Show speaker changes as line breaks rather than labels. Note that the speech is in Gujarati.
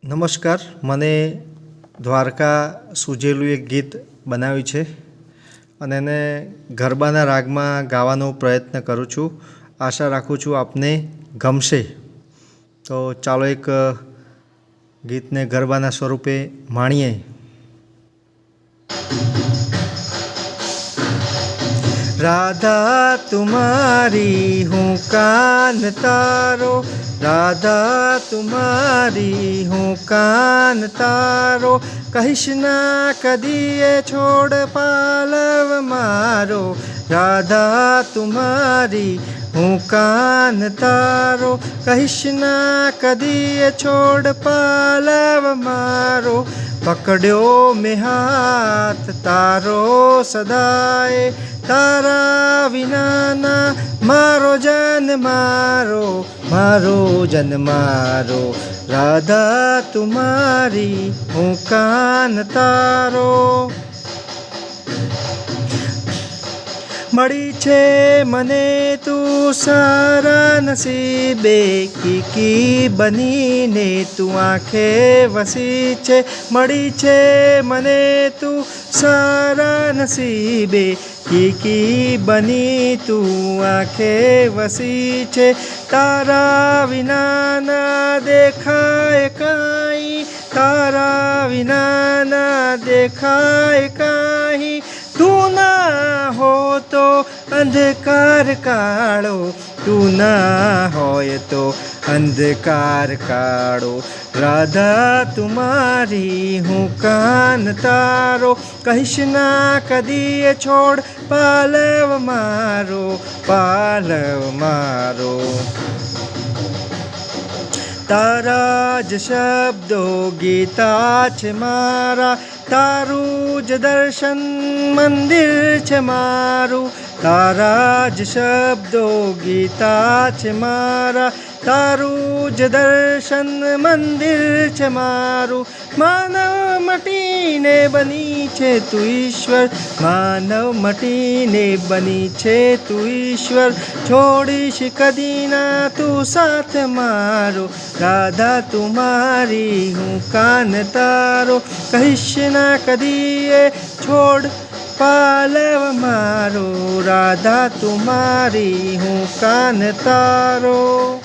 નમસ્કાર, મને દ્વારકા સૂઝેલું એક ગીત બનાવ્યું છે અને એને ગરબાના રાગમાં ગાવાનો પ્રયત્ન કરું છું. આશા રાખું છું આપને ગમશે. તો ચાલો એક ગીતને ગરબાના સ્વરૂપે માણીએ. રાધા તુમારી હું કાન તારો, રાધા તુમારી હું કાન તારો, કહીશ ના કદીએ છોડ પાલવ મારો. રાધા તુમારી હું કાન તારો, કહીશ ના કદીએ છોડ પાલવ મારો. પકડ્યો મેં હાથ તારો સદાય, તારા વિનાના મારો જન મારો, મારો જન મારો. રાધા તુમારી હું કાન તારો. મળી છે મને તું સારા નસીબે, કીકી બનીને તું આંખે વસી છે. મળી છે મને તું સારા નસીબે, કીકી બની તું આંખે વસી છે. તારા વિના ના દેખાય કાંઈ, તારા વિના ના દેખાય કાંઈ. તું ના હો તો અંધકાર કાળો, તું ના હોય તો અંધકાર કાળો. રાધા તુમારી હું કાન તારો, કહીશ ના કદીએ છોડ પાલવ મારો, પાલવ મારો. તારા જ શબ્દો ગીતા છે મારા, તારું જ દર્શન મંદિર છે મારું. તારા જ શબ્દો ગીતા છે મારા, તારું જ દર્શન મંદિર છે મારું. માનવ મટીને બની છે તું ઈશ્વર, માનવ મટીને બની છે તું ઈશ્વર. છોડીશ કદી ના તું સાથ મારો, રાધા તુમારી હું કાન તારો, કહીશ ના કદીએ છોડ પાલવ મારો. રાધા તુમારી હું કાન તારો.